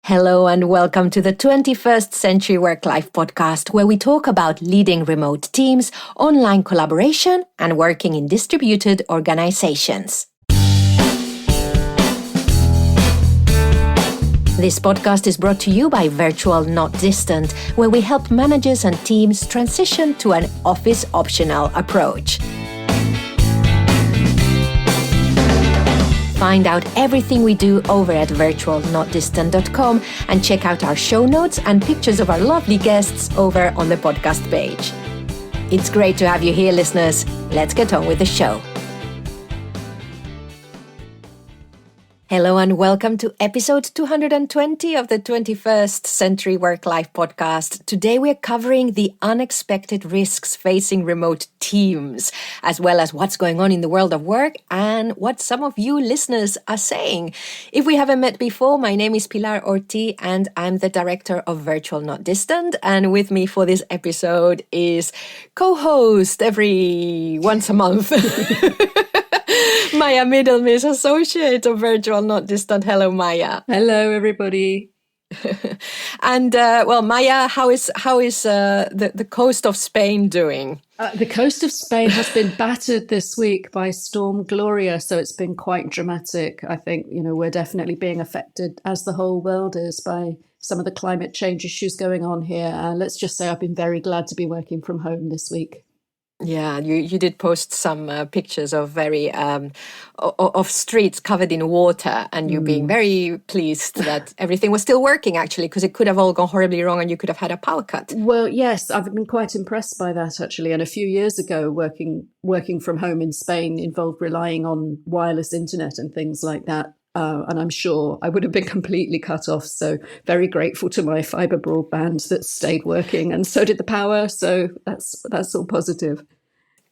Hello and welcome to the 21st Century Work-Life podcast, where we talk about leading remote teams, online collaboration, and working in distributed organizations. This podcast is brought to you by Virtual Not Distant, where we help managers and teams transition to an office-optional approach. Find out everything we do over at virtualnotdistant.com and check out our show notes and pictures of our lovely guests over on the podcast page. It's great to have you here, listeners. Let's get on with the show. Hello and welcome to episode 220 of the 21st Century Work-Life podcast. Today we're covering the unexpected risks facing remote teams, as well as what's going on in the world of work and what some of you listeners are saying. If we haven't met before, my name is Pilar Orti and I'm the director of Virtual Not Distant. And with me for this episode is co-host every once a month. Maya Middlemiss, associate of Virtual Not Distant. Hello, Maya. Hello, everybody. And Maya, how is the coast of Spain doing? The coast of Spain has been battered this week by Storm Gloria, so it's been quite dramatic. I think, we're definitely being affected, as the whole world is, by some of the climate change issues going on here. Let's just say I've been very glad to be working from home this week. Yeah, you did post some pictures of of streets covered in water, and you being very pleased that everything was still working, actually, because it could have all gone horribly wrong and you could have had a power cut. Well, yes, I've been quite impressed by that, actually. And a few years ago, working from home in Spain involved relying on wireless internet and things like that. And I'm sure I would have been completely cut off. So very grateful to my fibre broadband that stayed working, and so did the power. So that's all positive.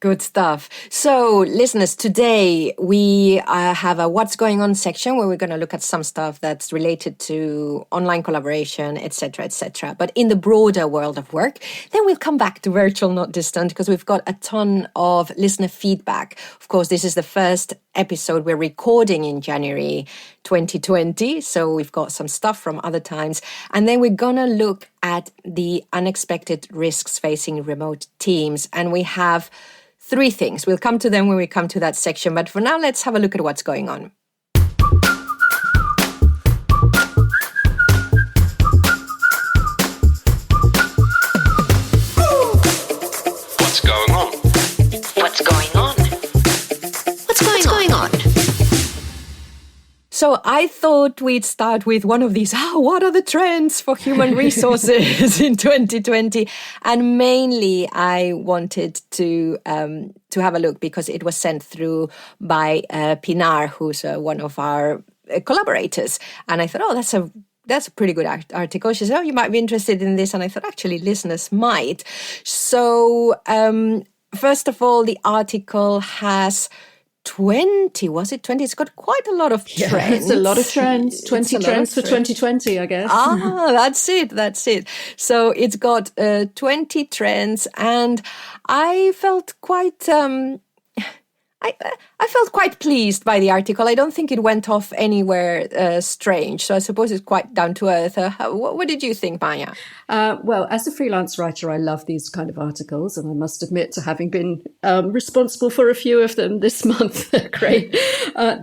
Good stuff. So, listeners, today we have a What's Going On section where we're going to look at some stuff that's related to online collaboration, etc., etc. But in the broader world of work, then we'll come back to Virtual Not Distant because we've got a ton of listener feedback. Of course, this is the first episode we're recording in January 2020. So we've got some stuff from other times. And then we're going to look at the unexpected risks facing remote teams. And we have three things. We'll come to them when we come to that section. But for now, let's have a look at what's going on. What's going on? What's going on? What's going on? So I thought we'd start with one of these, what are the trends for human resources in 2020? And mainly I wanted to have a look because it was sent through by Pinar, who's one of our collaborators. And I thought, that's a pretty good article. She said, you might be interested in this. And I thought, actually, listeners might. So first of all, the article has 20, was it 20? It's got quite a lot of trends. Yeah, it's a lot of trends. 20 trends for 2020, I guess. That's it. So it's got 20 trends, and I felt quite I felt quite pleased by the article. I don't think it went off anywhere strange. So I suppose it's quite down to earth. What did you think, Maya? Well, as a freelance writer, I love these kind of articles. And I must admit to having been responsible for a few of them this month. Great.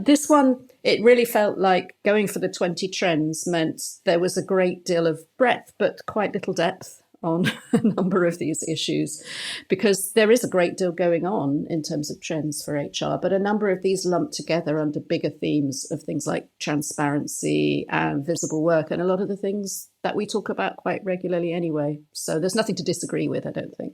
This one, it really felt like going for the 20 trends meant there was a great deal of breadth, but quite little depth on a number of these issues, because there is a great deal going on in terms of trends for HR, but a number of these lumped together under bigger themes of things like transparency and visible work, and a lot of the things that we talk about quite regularly anyway. So there's nothing to disagree with, I don't think.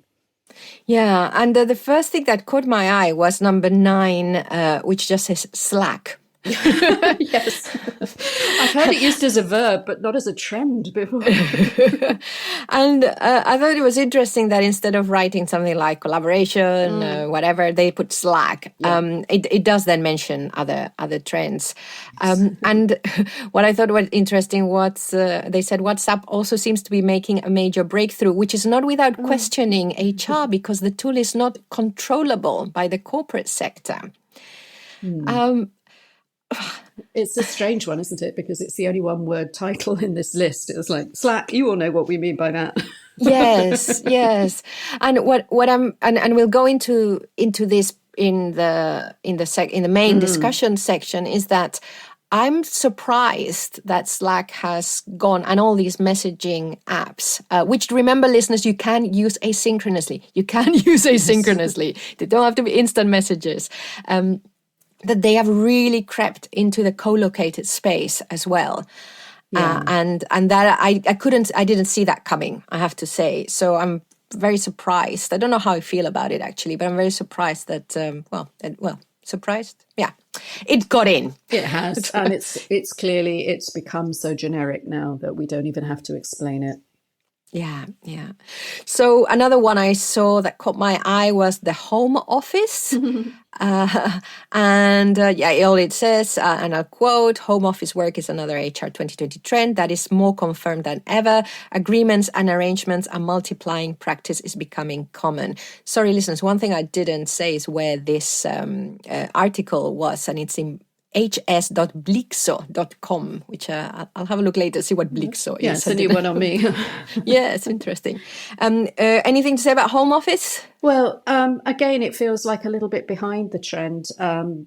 Yeah, and the first thing that caught my eye was number 9, which just says Slack. Yes. I've heard it used as a verb, but not as a trend before. And I thought it was interesting that instead of writing something like collaboration, whatever, they put Slack. Yeah. It does then mention other trends. And what I thought was interesting was they said WhatsApp also seems to be making a major breakthrough, which is not without questioning HR because the tool is not controllable by the corporate sector. It's a strange one, isn't it? Because it's the only one word title in this list. It was like Slack. You all know what we mean by that. Yes, yes. And what I'm and we'll go into this in the main discussion section, is that I'm surprised that Slack has gone, and all these messaging apps, which, remember, listeners, you can use asynchronously. You can use asynchronously. They don't have to be instant messages. That they have really crept into the co-located space as well. Yeah. And that I didn't see that coming, I have to say. So I'm very surprised. I don't know how I feel about it, actually, but I'm very surprised that, surprised? Yeah, it got in. It has. And it's clearly, it's become so generic now that we don't even have to explain it. Yeah, yeah. So another one I saw that caught my eye was the home office. All it says, and I'll quote, "Home office work is another HR 2020 trend that is more confirmed than ever. Agreements and arrangements are multiplying. Practice is becoming common." Sorry, listeners, one thing I didn't say is where this article was, and it's in hs.blixo.com, which I'll have a look later, see what Blixo is. Yeah, it's a new one on me. Yeah, it's interesting. Anything to say about home office? Well, again, it feels like a little bit behind the trend.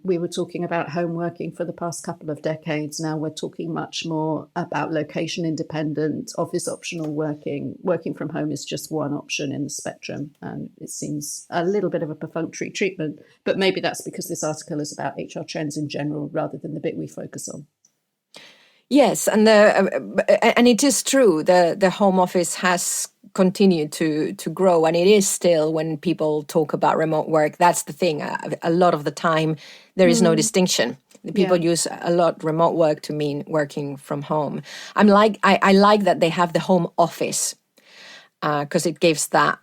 We were talking about home working for the past couple of decades. Now we're talking much more about location independent, office optional working. Working from home is just one option in the spectrum. And it seems a little bit of a perfunctory treatment, but maybe that's because this article is about HR trends in general rather than the bit we focus on. Yes, and it is true. The home office has continued to grow, and it is still, when people talk about remote work, that's the thing. A lot of the time, there is no distinction. People use a lot remote work to mean working from home. I like that they have the home office because it gives that.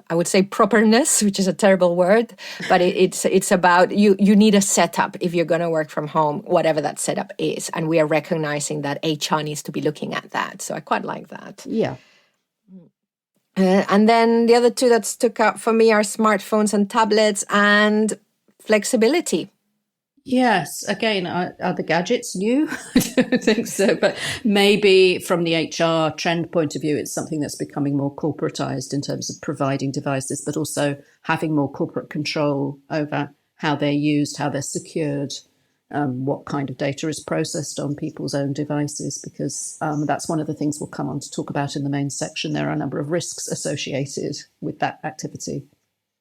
I would say properness, which is a terrible word, but it's about you need a setup if you're going to work from home, whatever that setup is. And we are recognizing that HR needs to be looking at that. So I quite like that. Yeah. And then the other two that stuck out for me are smartphones and tablets and flexibility. Yes. Again, are the gadgets new? I don't think so. But maybe from the HR trend point of view, it's something that's becoming more corporatized in terms of providing devices, but also having more corporate control over how they're used, how they're secured, what kind of data is processed on people's own devices, because that's one of the things we'll come on to talk about in the main section. There are a number of risks associated with that activity.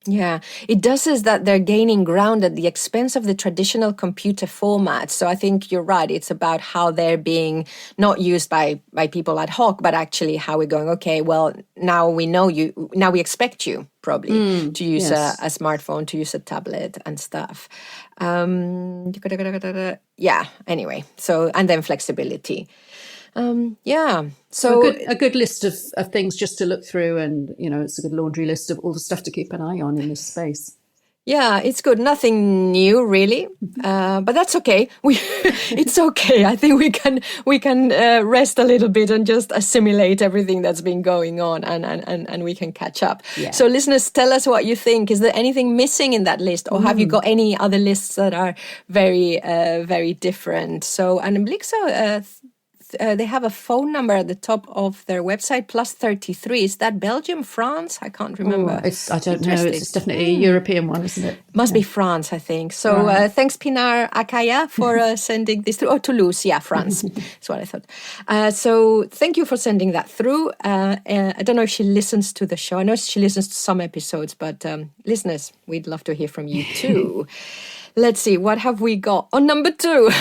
Yeah, it does is that they're gaining ground at the expense of the traditional computer format. So I think you're right. It's about how they're being not used by people ad hoc, but actually how we're going, okay, well, now we know you, now we expect you probably to use a smartphone, to use a tablet and stuff. Yeah, anyway. So, and then flexibility. So a good list of things just to look through, and it's a good laundry list of all the stuff to keep an eye on in this space. Yeah, it's good. Nothing new, really, but that's okay. It's okay. I think we can rest a little bit and just assimilate everything that's been going on, and we can catch up. Yeah. So, listeners, tell us what you think. Is there anything missing in that list, or have you got any other lists that are very, very different? So, and Blixo, they have a phone number at the top of their website, +33. Is that Belgium, France? I can't remember. I don't know. It's definitely a European one, isn't it? Must be France, I think. So thanks, Pinar Akaya, for sending this through. Oh, Toulouse, yeah, France. That's what I thought. So thank you for sending that through. I don't know if she listens to the show. I know she listens to some episodes, but listeners, we'd love to hear from you too. Let's see, what have we got? On number 2,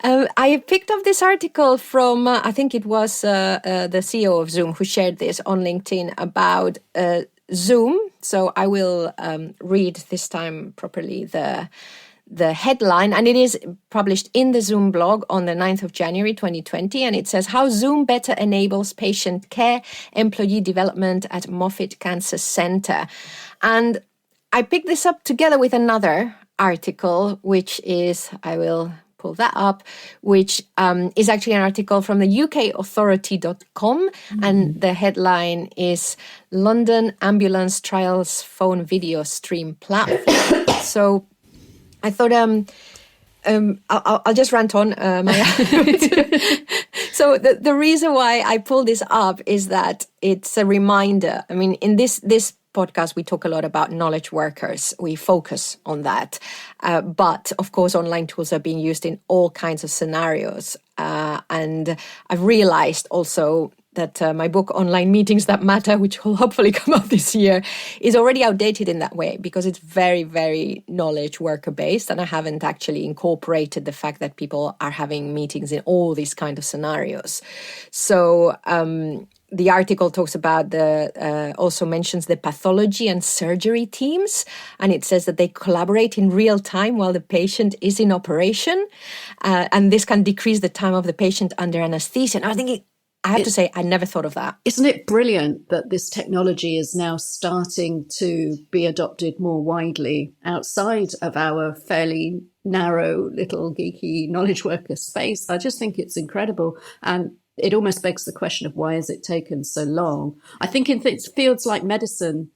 I picked up this article from, I think it was the CEO of Zoom who shared this on LinkedIn about Zoom. So I will read this time properly the headline, and it is published in the Zoom blog on the 9th of January 2020, and it says, "How Zoom Better Enables Patient Care, Employee Development at Moffitt Cancer Center." And I picked this up together with another article, which is, I will pull that up, which is actually an article from the ukauthority.com, and the headline is "London Ambulance Trials Phone Video Stream Platform." So I thought I'll just rant on, Maya. So the reason why I pull this up is that it's a reminder. I mean, in this podcast, we talk a lot about knowledge workers. We focus on that. But of course, online tools are being used in all kinds of scenarios. And I've realized also that my book, Online Meetings That Matter, which will hopefully come out this year, is already outdated in that way because it's very, very knowledge worker based. And I haven't actually incorporated the fact that people are having meetings in all these kind of scenarios. So the article talks about also mentions the pathology and surgery teams. And it says that they collaborate in real time while the patient is in operation. And this can decrease the time of the patient under anesthesia. And I was thinking, I have to say, I never thought of that. Isn't it brilliant that this technology is now starting to be adopted more widely outside of our fairly narrow little geeky knowledge worker space? I just think it's incredible. And it almost begs the question of why has it taken so long? I think in fields like medicine,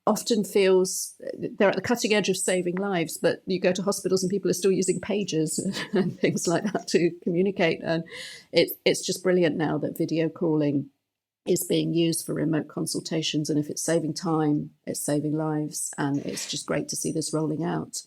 often feels they're at the cutting edge of saving lives, but you go to hospitals and people are still using pagers and things like that to communicate. And it's just brilliant now that video calling is being used for remote consultations. And if it's saving time, it's saving lives. And it's just great to see this rolling out.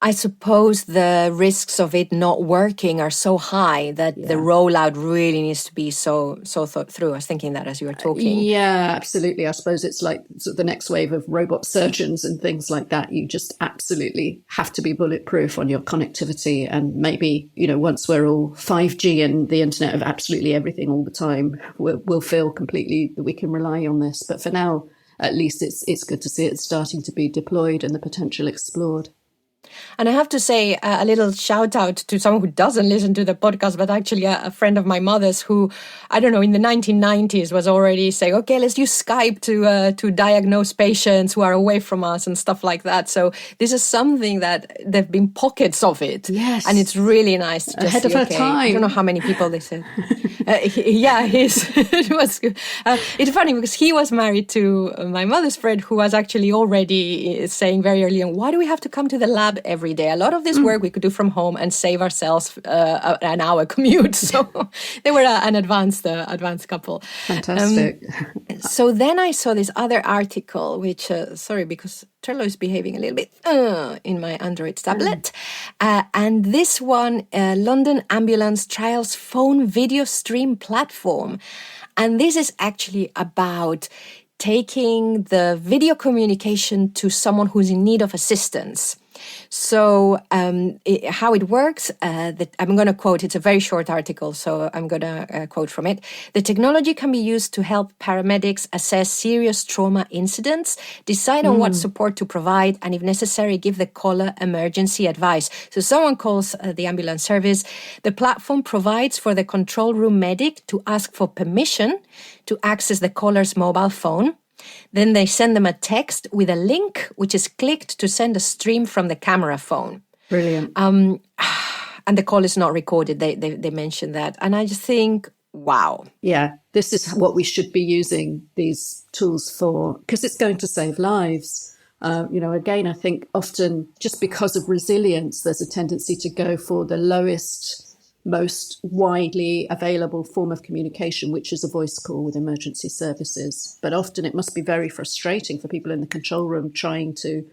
I suppose the risks of it not working are so high that the rollout really needs to be so thought through. I was thinking that as you were talking. Yeah, absolutely. I suppose it's like sort of the next wave of robot surgeons and things like that. You just absolutely have to be bulletproof on your connectivity. And maybe, once we're all 5G and the internet of absolutely everything all the time, we'll feel completely that we can rely on this. But for now, at least it's good to see it starting to be deployed and the potential explored. And I have to say a little shout out to someone who doesn't listen to the podcast, but actually a friend of my mother's who, I don't know, in the 1990s was already saying, okay, let's use Skype to diagnose patients who are away from us and stuff like that. So this is something that there've been pockets of it. Yes. And it's really nice to just ahead of her time. I don't know how many people they said. It was good. It's funny because he was married to my mother's friend who was actually already saying very early on, why do we have to come to the lab every day? A lot of this work we could do from home and save ourselves an hour commute. So they were an advanced couple. Fantastic. So then I saw this other article, which, sorry, because Trello is behaving a little bit in my Android tablet. And this one, London Ambulance trials phone video stream platform. And this is actually about taking the video communication to someone who's in need of assistance. So how it works, I'm going to quote, it's a very short article, so I'm going to quote from it. The technology can be used to help paramedics assess serious trauma incidents, decide on what support to provide, and if necessary, give the caller emergency advice. So someone calls the ambulance service. The platform provides for the control room medic to ask for permission to access the caller's mobile phone. Then they send them a text with a link, which is clicked to send a stream from the camera phone. Brilliant. And the call is not recorded. They mentioned that. And I just think, wow. Yeah, this is what we should be using these tools for, because it's going to save lives. Again, I think often just because of resilience, there's a tendency to go for the lowest, most widely available form of communication, which is a voice call with emergency services. But often it must be very frustrating for people in the control room trying to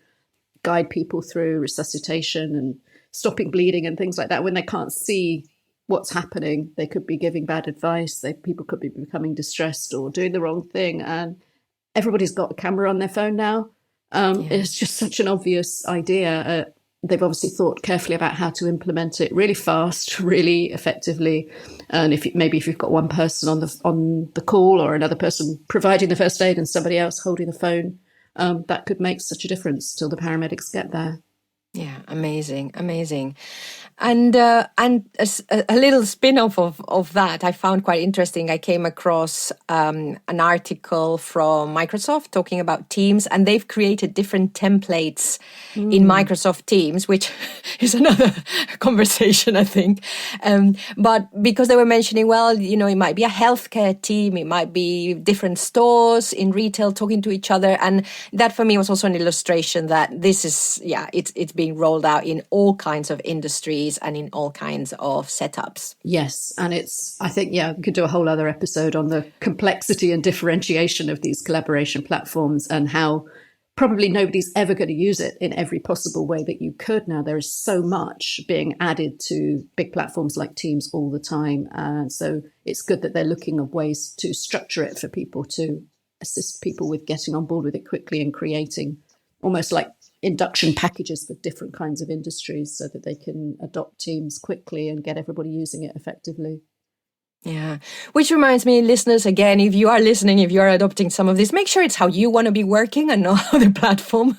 guide people through resuscitation and stopping bleeding and things like that when they can't see what's happening. They could be giving bad advice. People could be becoming distressed or doing the wrong thing. And everybody's got a camera on their phone now. It's just such an obvious idea. They've obviously thought carefully about how to implement it really fast, really effectively. And if you've got one person on the call or another person providing the first aid and somebody else holding the phone, that could make such a difference till the paramedics get there. Yeah, amazing. And a little spin-off of that I found quite interesting. I came across an article from Microsoft talking about Teams, and they've created different templates in Microsoft Teams, which is another conversation, I think. But because they were mentioning, it might be a healthcare team, it might be different stores in retail talking to each other. And that for me was also an illustration that this is, it's being being rolled out in all kinds of industries and in all kinds of setups. Yes. And I think, we could do a whole other episode on the complexity and differentiation of these collaboration platforms and how probably nobody's ever going to use it in every possible way that you could now. There is so much being added to big platforms like Teams all the time. And so it's good that they're looking at ways to structure it for people, to assist people with getting on board with it quickly and creating almost like induction packages for different kinds of industries so that they can adopt Teams quickly and get everybody using it effectively. Yeah, which reminds me, listeners, again, if you are listening, if you are adopting some of this, make sure it's how you want to be working and not how the platform.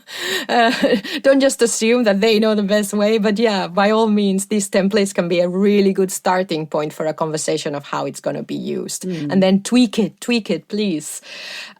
Don't just assume that they know the best way. But yeah, by all means, these templates can be a really good starting point for a conversation of how it's going to be used. And then tweak it, please.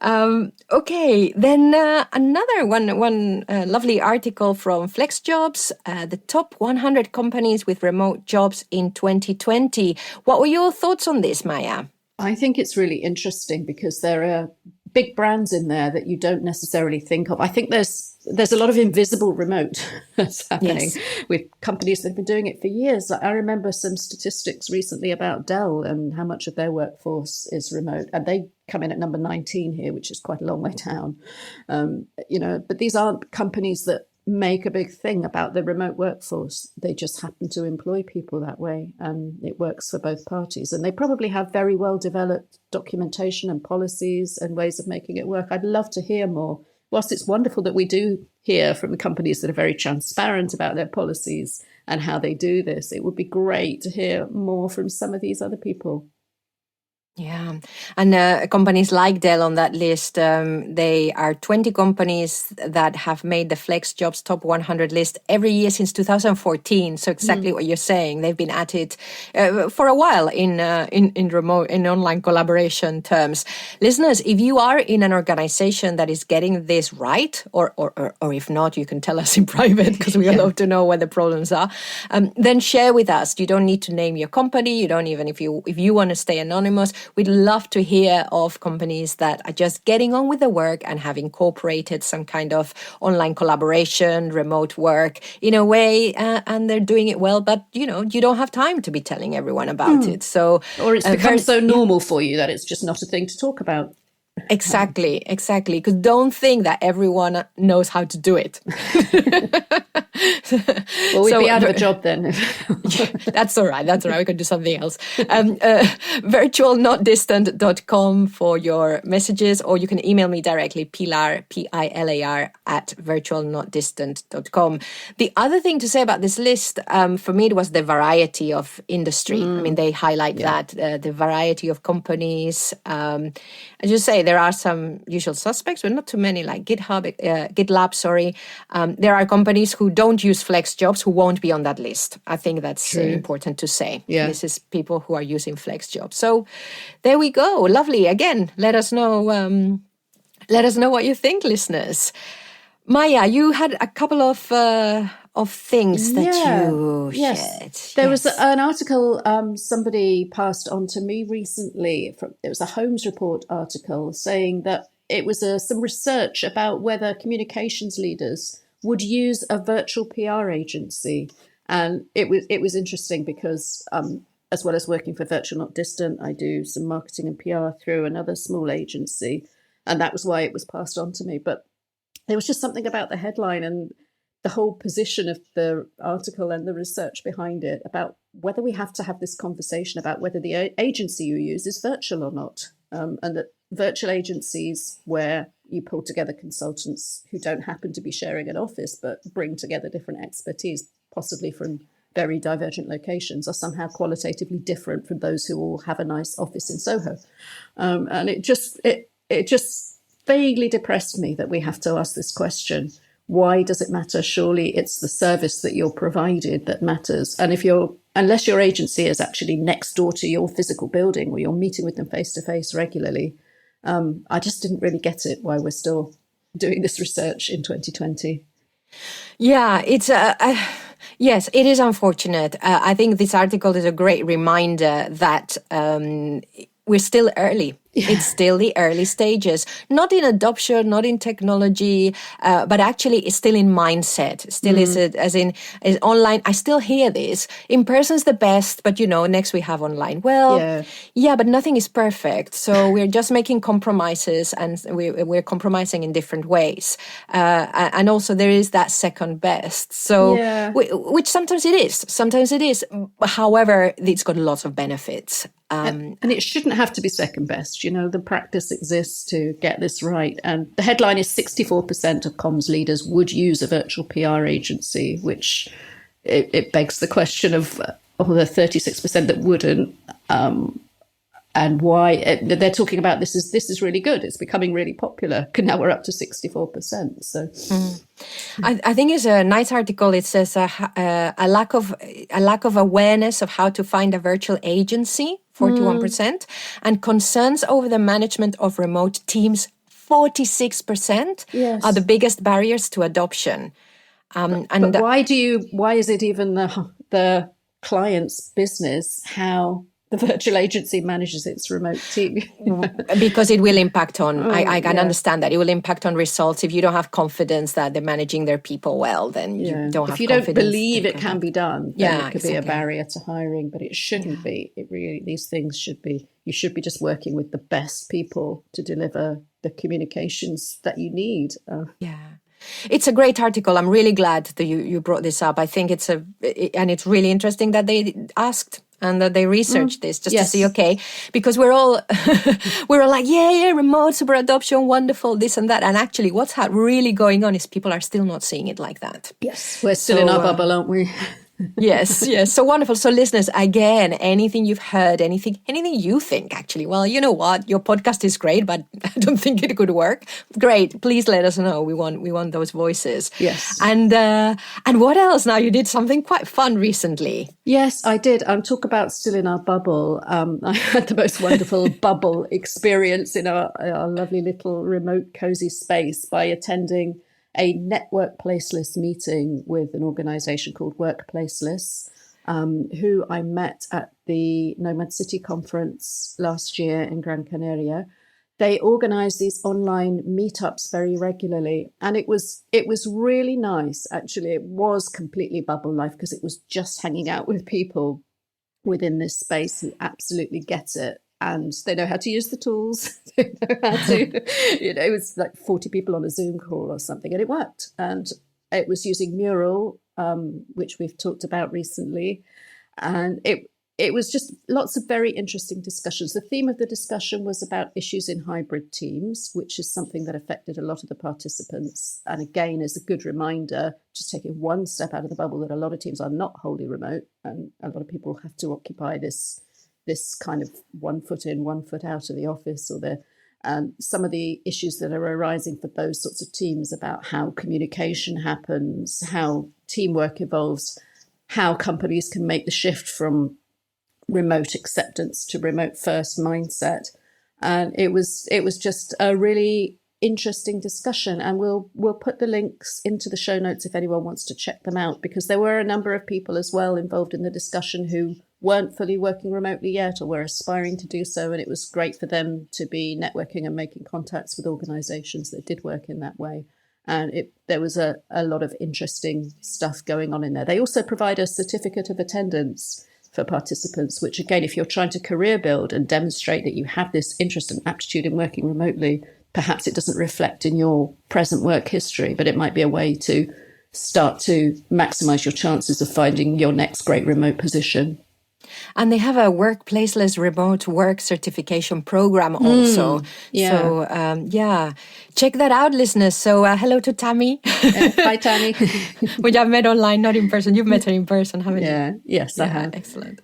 Okay, then another one lovely article from FlexJobs, the top 100 companies with remote jobs in 2020. What were your thoughts on this, Maya? I think it's really interesting because there are big brands in there that you don't necessarily think of. I think there's a lot of invisible remote that's happening with companies that have been doing it for years. I remember some statistics recently about Dell and how much of their workforce is remote, and they come in at number 19 here, which is quite a long way down. But these aren't companies that make a big thing about the remote workforce. They just happen to employ people that way, and it works for both parties. And they probably have very well developed documentation and policies and ways of making it work. I'd love to hear more. Whilst it's wonderful that we do hear from the companies that are very transparent about their policies and how they do this, it would be great to hear more from some of these other people. Yeah, and companies like Dell on that list, they are 20 companies that have made the FlexJobs top 100 list every year since 2014. So exactly what you're saying, they've been at it for a while in online collaboration terms. Listeners, if you are in an organization that is getting this right, or if not, you can tell us in private because we love to know where the problems are. Then share with us. You don't need to name your company. You don't even if you want to stay anonymous. We'd love to hear of companies that are just getting on with the work and have incorporated some kind of online collaboration, remote work in a way, and they're doing it well, but you don't have time to be telling everyone about it. So, or it's become so normal for you that it's just not a thing to talk about. Exactly. Because don't think that everyone knows how to do it. Well, we'd be out of a job then. That's all right. We can do something else. Virtualnotdistant.com for your messages, or you can email me directly, Pilar, Pilar, at virtualnotdistant.com. The other thing to say about this list, for me, it was the variety of industry. I mean, they highlight that, the variety of companies. As you say, there are some usual suspects, but not too many, like GitLab. There are companies who don't use FlexJobs who won't be on that list. I think that's important to say. Yeah. This is people who are using FlexJobs. So there we go. Lovely. Again, let us know what you think, listeners. Maya, you had a couple of things that you shared. There was an article somebody passed on to me recently. It was a Holmes Report article saying that it was some research about whether communications leaders would use a virtual PR agency. And it was interesting because as well as working for Virtual Not Distant, I do some marketing and PR through another small agency. And that was why it was passed on to me. But there was just something about the headline and the whole position of the article and the research behind it about whether we have to have this conversation about whether the agency you use is virtual or not. And that virtual agencies where you pull together consultants who don't happen to be sharing an office, but bring together different expertise, possibly from very divergent locations, are somehow qualitatively different from those who all have a nice office in Soho. And it just vaguely depressed me that we have to ask this question. Why does it matter? Surely it's the service that you're provided that matters. And unless your agency is actually next door to your physical building or you're meeting with them face to face regularly, I just didn't really get it why we're still doing this research in 2020. Yeah, it's yes, it is unfortunate. I think this article is a great reminder that we're still early It's still the early stages, not in adoption, not in technology, but actually it's still in mindset. Still is online. I still hear this. In person's the best, but next we have online. Well, yeah, but nothing is perfect. So we're just making compromises, and we're compromising in different ways. And also there is that second best. So, which sometimes it is. Sometimes it is. However, it's got lots of benefits. And it shouldn't have to be second best. The practice exists to get this right. And the headline is 64% of comms leaders would use a virtual PR agency, which it begs the question of the 36% that wouldn't. And why they're talking about this is really good. It's becoming really popular. Now we're up to 64%. So, I think it's a nice article. It says a lack of awareness of how to find a virtual agency, 41%, and concerns over the management of remote teams, 46%, are the biggest barriers to adoption. But why is it even the client's business how the virtual agency manages its remote team? Because it will impact on, I can understand that. It will impact on results. If you don't have confidence that they're managing their people well, then you don't have confidence. If you don't believe it can be done, then it could be a barrier to hiring, but it shouldn't be. It really, these things should be, you should be just working with the best people to deliver the communications that you need. It's a great article. I'm really glad that you brought this up. I think it's really interesting that they asked and that they researched this just to see, because we're all like, remote super adoption, wonderful, this and that. And actually what's really going on is people are still not seeing it like that. Yes, we're still in our bubble, aren't we? Yes. So wonderful. So listeners, again, anything you've heard, anything you think, actually, well, you know what, your podcast is great, but I don't think it could work. Great. Please let us know. We want those voices. Yes. And what else? Now, you did something quite fun recently. Yes, I did. Talk about still in our bubble. I had the most wonderful bubble experience in our lovely little remote cozy space by attending a Workplaceless meeting with an organisation called Workplaceless, who I met at the Nomad City conference last year in Gran Canaria. They organise these online meetups very regularly, and it was really nice. Actually, it was completely bubble life because it was just hanging out with people within this space who absolutely get it. And they know how to use the tools. They know how to, it was like 40 people on a Zoom call or something, and it worked. And it was using Mural, which we've talked about recently. And it was just lots of very interesting discussions. The theme of the discussion was about issues in hybrid teams, which is something that affected a lot of the participants. And again, as a good reminder, just taking one step out of the bubble, that a lot of teams are not wholly remote, and a lot of people have to occupy this kind of 1 foot in, 1 foot out of the office, or some of the issues that are arising for those sorts of teams about how communication happens, how teamwork evolves, how companies can make the shift from remote acceptance to remote first mindset. And it was just a really interesting discussion, and we'll put the links into the show notes if anyone wants to check them out, because there were a number of people as well involved in the discussion who weren't fully working remotely yet or were aspiring to do so, and it was great for them to be networking and making contacts with organizations that did work in that way. And there was a lot of interesting stuff going on in there. They also provide a certificate of attendance for participants, which again, if you're trying to career build and demonstrate that you have this interest and aptitude in working remotely, perhaps it doesn't reflect in your present work history, but it might be a way to start to maximize your chances of finding your next great remote position. And they have a Workplaceless remote work certification program also. So, check that out, listeners. So, hello to Tammy. Hi, Tammy. Which I've met online, not in person. You've met her in person, haven't you? Yes, I have. Excellent.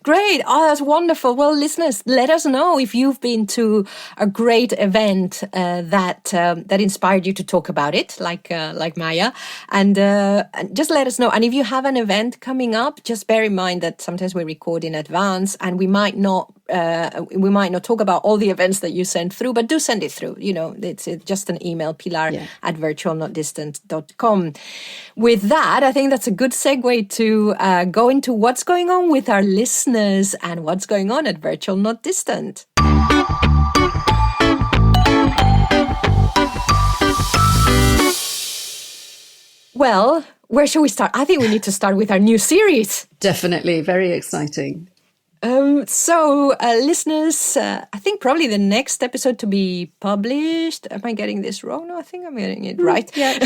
Great. Oh, that's wonderful. Well, listeners, let us know if you've been to a great event that inspired you to talk about it, like Maya. And just let us know. And if you have an event coming up, just bear in mind that sometimes we record in advance, and we might not talk about all the events that you send through, but do send it through. It's just an email, pilar@virtualnotdistant.com. With that, I think that's a good segue to go into what's going on with our listeners and what's going on at Virtual Not Distant. Well, where shall we start? I think we need to start with our new series. Definitely. Very exciting. Listeners, I think probably the next episode to be published. Am I getting this wrong? No, I think I'm getting it right. Yeah.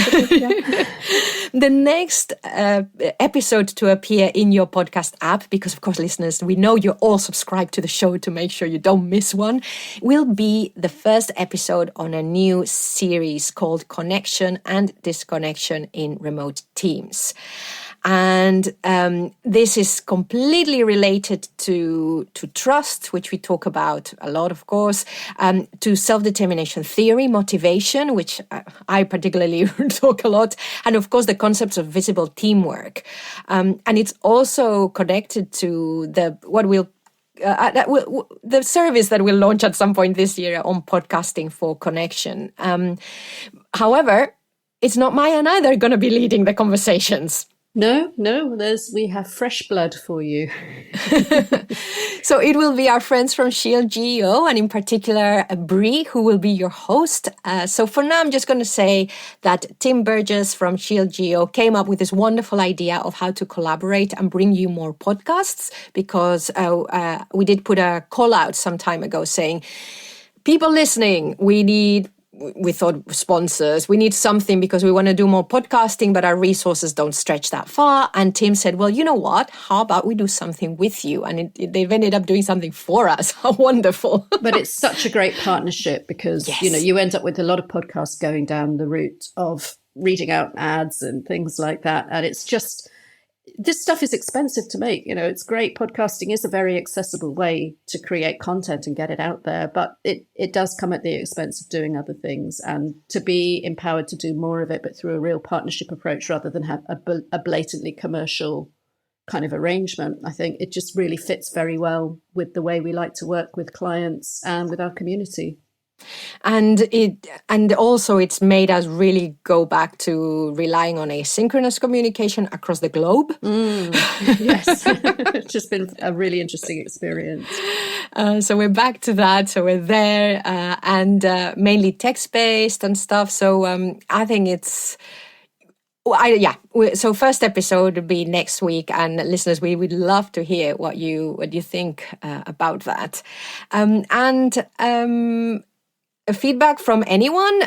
The next episode to appear in your podcast app, because of course, listeners, we know you're all subscribed to the show to make sure you don't miss one, will be the first episode on a new series called Connection and Disconnection in Remote Teams. And this is completely related to trust, which we talk about a lot, of course, to self-determination theory, motivation, which I particularly talk a lot, and of course the concepts of visible teamwork. And it's also connected to the service that we'll launch at some point this year on podcasting for connection. However, it's not Maya and I that are going to be leading the conversations. No, we have fresh blood for you. So it will be our friends from Shield GEO, and in particular, Bree, who will be your host. So for now, I'm just going to say that Tim Burgess from Shield GEO came up with this wonderful idea of how to collaborate and bring you more podcasts, because we did put a call out some time ago saying, people listening, we thought we need something because we want to do more podcasting, but our resources don't stretch that far. And Tim said, well, you know what? How about we do something with you? And they've ended up doing something for us. How wonderful. But it's such a great partnership because, yes, you end up with a lot of podcasts going down the route of reading out ads and things like that. And it's just, this stuff is expensive to make. It's great. Podcasting is a very accessible way to create content and get it out there, but it does come at the expense of doing other things, and to be empowered to do more of it, but through a real partnership approach rather than have a blatantly commercial kind of arrangement. I think it just really fits very well with the way we like to work with clients and with our community. And also it's made us really go back to relying on asynchronous communication across the globe. Yes, it's just been a really interesting experience. So we're back to that. So we're there and mainly text-based and stuff. So I think it's... So first episode will be next week, and listeners, we would love to hear what you think about that. Feedback from anyone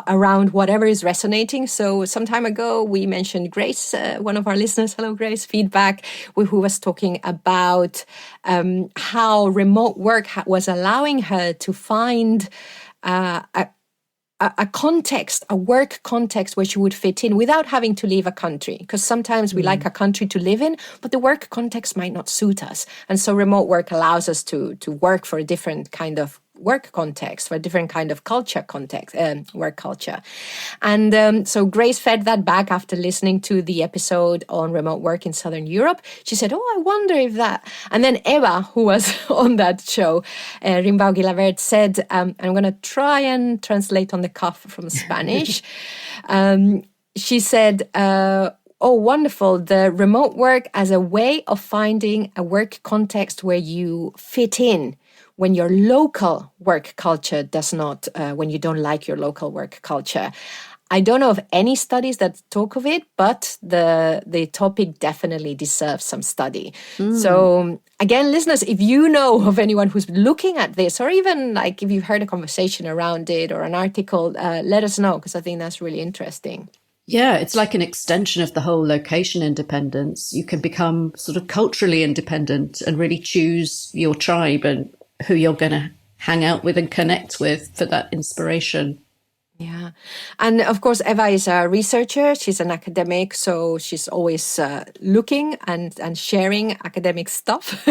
around whatever is resonating. So some time ago, we mentioned Grace, one of our listeners, hello Grace, feedback, who was talking about how remote work was allowing her to find a context, a work context where she would fit in without having to leave a country. Because sometimes we like a country to live in, but the work context might not suit us. And so remote work allows us to work for a different kind of work context, for a different kind of culture context, work culture. And so Grace fed that back after listening to the episode on remote work in Southern Europe. She said, I wonder if that... And then Eva, who was on that show, Rimbau Gilavert, said, I'm going to try and translate on the cuff from Spanish. She said, wonderful, the remote work as a way of finding a work context where you fit in when your local work culture does not, when you don't like your local work culture. I don't know of any studies that talk of it, but the topic definitely deserves some study. So again, listeners, if you know of anyone who's looking at this, or even like if you've heard a conversation around it or an article, let us know, because I think that's really interesting. Yeah, it's like an extension of the whole location independence. You can become sort of culturally independent and really choose your tribe and who you're going to hang out with and connect with for that inspiration. Yeah. And of course, Eva is a researcher. She's an academic, so she's always looking and sharing academic stuff.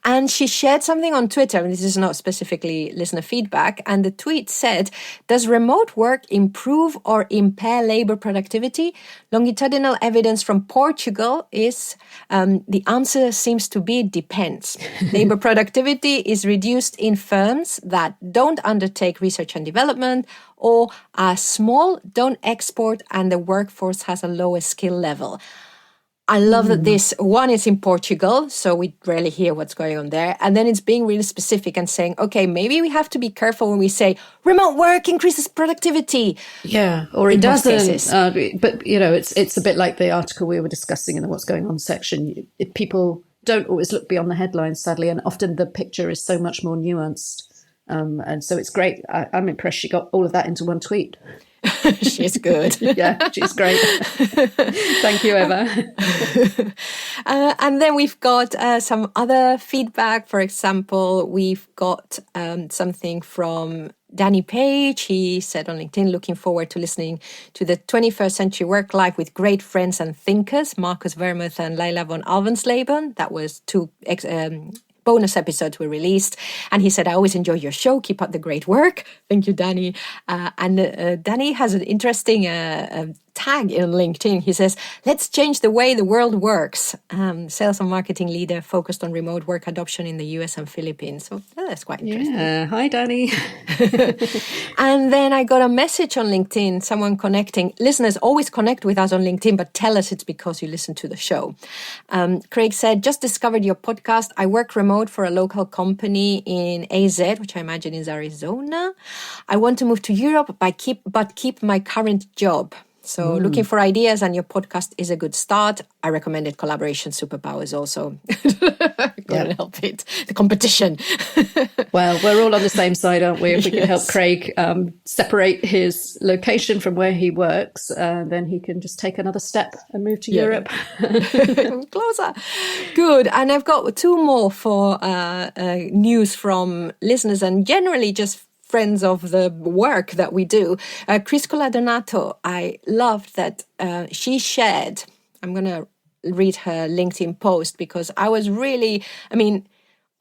And she shared something on Twitter, and this is not specifically listener feedback. And the tweet said, does remote work improve or impair labor productivity? Longitudinal evidence from Portugal is the answer seems to be depends. Labor productivity is reduced in firms that don't undertake research and development, or are small, don't export, and the workforce has a lower skill level. I love that this one is in Portugal, so we rarely hear what's going on there. And then it's being really specific and saying, okay, maybe we have to be careful when we say remote work increases productivity. Yeah, or it doesn't. But, it's a bit like the article we were discussing in the What's Going On section. People don't always look beyond the headlines, sadly, and often the picture is so much more nuanced. And so it's great. I'm impressed she got all of that into one tweet. She's good. Yeah, she's great. Thank you, Eva. And then we've got some other feedback. For example, we've got something from Danny Page. He said on LinkedIn, looking forward to listening to the 21st Century Work Life with great friends and thinkers, Marcus Vermuth and Leila von Alvensleben. That was two bonus episodes were released. And he said, I always enjoy your show. Keep up the great work. Thank you, Danny. And Danny has an interesting tag in LinkedIn. He says, let's change the way the world works. Sales and marketing leader focused on remote work adoption in the US and Philippines. So that's quite interesting. Yeah. Hi, Danny. And then I got a message on LinkedIn, someone connecting. Listeners, always connect with us on LinkedIn, but tell us it's because you listen to the show. Craig said, just discovered your podcast. I work remote for a local company in AZ, which I imagine is Arizona. I want to move to Europe, but keep my current job. So looking for ideas, and your podcast is a good start. I recommended Collaboration Superpowers also. Couldn't help it. The competition. Well, we're all on the same side, aren't we? If we can help Craig separate his location from where he works, then he can just take another step and move to Europe. Closer. Good. And I've got two more for news from listeners, and generally just friends of the work that we do. Chris Coladonato, I loved that she shared, I'm going to read her LinkedIn post, because I was really,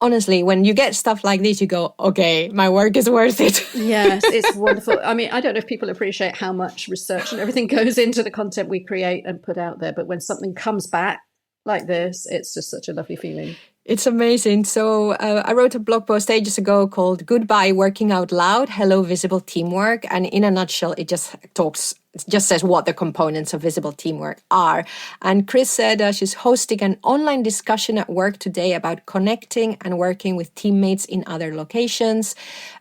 honestly, when you get stuff like this, you go, okay, my work is worth it. Yes, it's wonderful. I don't know if people appreciate how much research and everything goes into the content we create and put out there, but when something comes back like this, it's just such a lovely feeling. It's amazing. So I wrote a blog post ages ago called Goodbye Working Out Loud, Hello Visible Teamwork. And in a nutshell, it just says what the components of visible teamwork are. And Chris said she's hosting an online discussion at work today about connecting and working with teammates in other locations,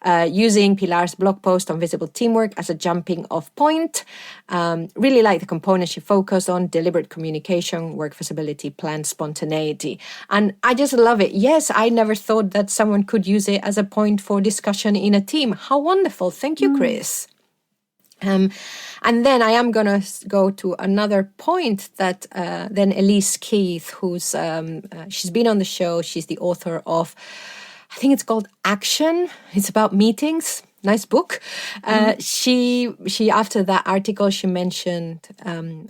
using Pilar's blog post on visible teamwork as a jumping off point. Really like the components she focused on: deliberate communication, work visibility, planned spontaneity. And I just love it. Yes, I never thought that someone could use it as a point for discussion in a team. How wonderful. Thank you, Chris. And then I am going to go to another point that then Elise Keith, who's she's been on the show. She's the author of, I think it's called Action. It's about meetings. Nice book. She after that article, she mentioned,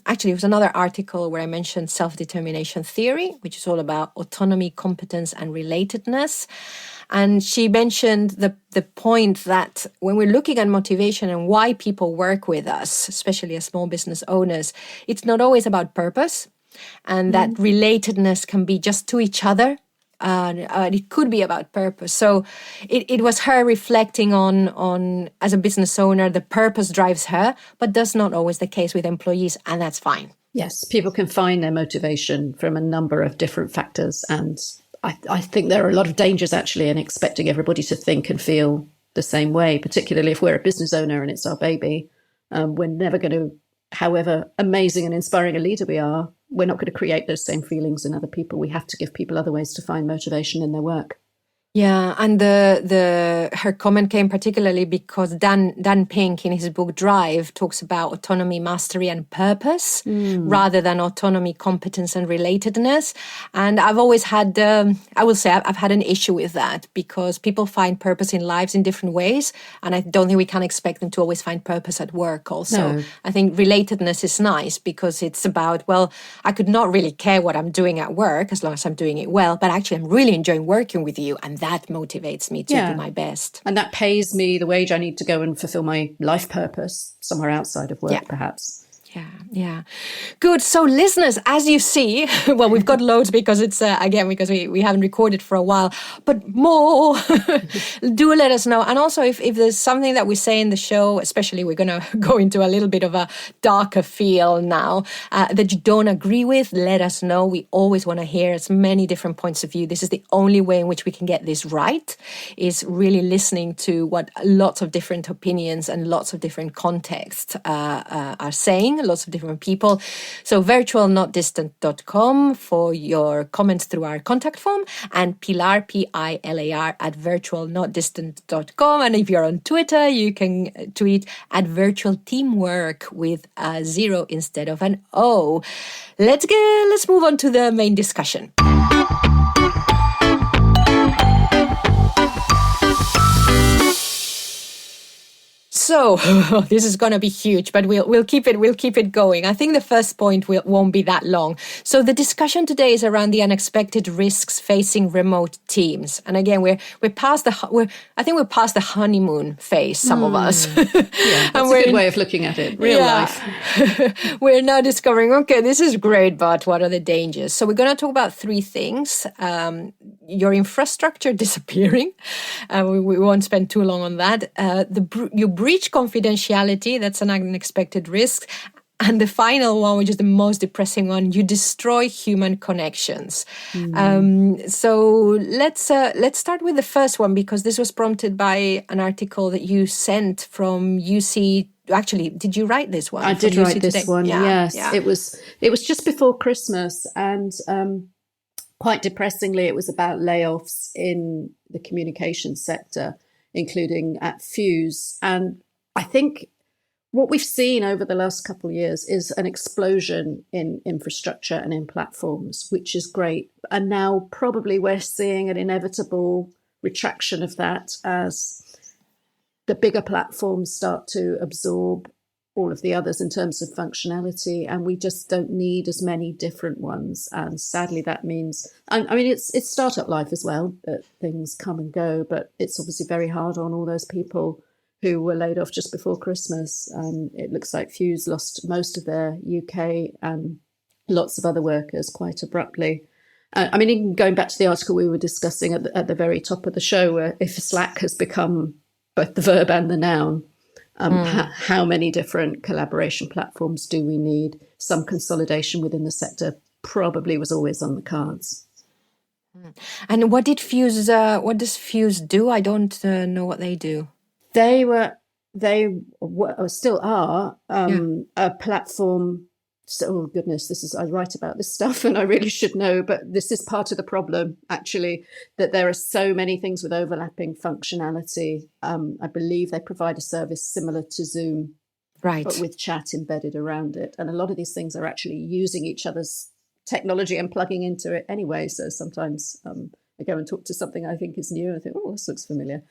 actually it was another article where I mentioned self-determination theory, which is all about autonomy, competence, and relatedness. And she mentioned the point that when we're looking at motivation and why people work with us, especially as small business owners, it's not always about purpose, and that relatedness can be just to each other. It could be about purpose. So it was her reflecting on as a business owner, the purpose drives her, but that's not always the case with employees, and that's fine. Yes, people can find their motivation from a number of different factors, and I think there are a lot of dangers actually in expecting everybody to think and feel the same way, particularly if we're a business owner and it's our baby. We're never going to, however amazing and inspiring a leader we are, we're not going to create those same feelings in other people. We have to give people other ways to find motivation in their work. Yeah, and her comment came particularly because Dan Pink in his book Drive talks about autonomy, mastery, and purpose rather than autonomy, competence, and relatedness. And I've always had, I will say, I've had an issue with that because people find purpose in lives in different ways, and I don't think we can expect them to always find purpose at work. Also, no. I think relatedness is nice because it's about, well, I could not really care what I'm doing at work as long as I'm doing it well, but actually I'm really enjoying working with you, and that motivates me to do my best. And that pays me the wage I need to go and fulfill my life purpose somewhere outside of work, perhaps. Yeah. Good. So listeners, as you see, well, we've got loads because it's, again, because we haven't recorded for a while, but more, do let us know. And also if there's something that we say in the show, especially we're going to go into a little bit of a darker feel now, that you don't agree with, let us know. We always want to hear as many different points of view. This is the only way in which we can get this right, is really listening to what lots of different opinions and lots of different contexts are saying, lots of different people. So virtualnotdistant.com for your comments through our contact form, and Pilar, Pilar, at virtualnotdistant.com. And if you're on Twitter, you can tweet at virtualteamwork with a 0 instead of an O. Let's move on to the main discussion. So this is going to be huge, but we'll keep it going. I think the first point won't be that long. So the discussion today is around the unexpected risks facing remote teams. And again, we're past we're past the honeymoon phase. Some of us. Yeah, that's a good way of looking at it. Real life. We're now discovering, okay, this is great, but what are the dangers? So we're going to talk about 3 things. Your infrastructure disappearing. We won't spend too long on that. You breach confidentiality. That's an unexpected risk. And the final one, which is the most depressing one, you destroy human connections. So let's start with the first one, because this was prompted by an article that you sent from UC. Actually, did you write this one? I did write this one. Yeah, yes, it was just before Christmas, and quite depressingly, it was about layoffs in the communications sector, including at Fuse. And I think what we've seen over the last couple of years is an explosion in infrastructure and in platforms, which is great. And now probably we're seeing an inevitable retraction of that as the bigger platforms start to absorb all of the others in terms of functionality, and we just don't need as many different ones. And sadly, that means, I mean, it's startup life as well, that things come and go, but it's obviously very hard on all those people who were laid off just before Christmas. It looks like Fuse lost most of their UK and lots of other workers quite abruptly. I mean, even going back to the article we were discussing at the very top of the show, where if Slack has become both the verb and the noun, how many different collaboration platforms do we need? Some consolidation within the sector probably was always on the cards. And what does Fuse do? I don't know what they do. They still are a platform. So, oh goodness, I write about this stuff and I really should know, but this is part of the problem, actually, that there are so many things with overlapping functionality. I believe they provide a service similar to Zoom, right, but with chat embedded around it. And a lot of these things are actually using each other's technology and plugging into it anyway. So sometimes I go and talk to something I think is new and I think, oh, this looks familiar.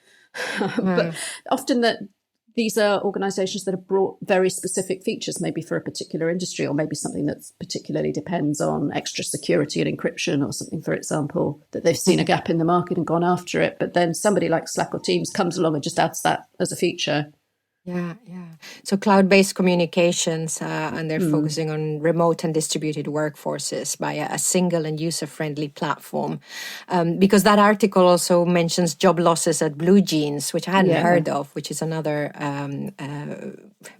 But often these are organizations that have brought very specific features, maybe for a particular industry, or maybe something that particularly depends on extra security and encryption or something, for example, that they've seen a gap in the market and gone after it. But then somebody like Slack or Teams comes along and just adds that as a feature. Yeah. So cloud-based communications, and they're focusing on remote and distributed workforces by a single and user-friendly platform. Because that article also mentions job losses at Blue Jeans, which I hadn't heard of, which is another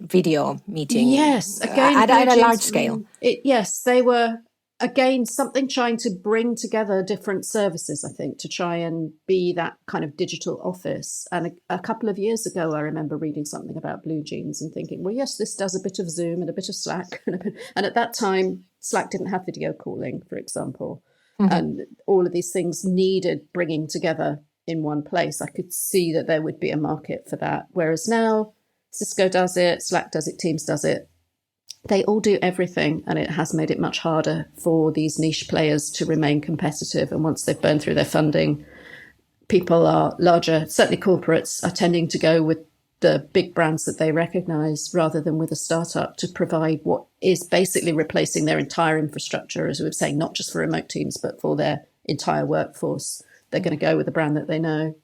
video meeting. Yes, again, at a large scale. Yes, they were. Again, something trying to bring together different services, I think, to try and be that kind of digital office. And a couple of years ago, I remember reading something about Blue Jeans and thinking, well, yes, this does a bit of Zoom and a bit of Slack. And at that time, Slack didn't have video calling, for example. And all of these things needed bringing together in one place. I could see that there would be a market for that. Whereas now, Cisco does it, Slack does it, Teams does it. They all do everything, and it has made it much harder for these niche players to remain competitive. And once they've burned through their funding, people are larger, certainly corporates, are tending to go with the big brands that they recognize rather than with a startup to provide what is basically replacing their entire infrastructure, as we were saying, not just for remote teams, but for their entire workforce. They're going to go with a brand that they know.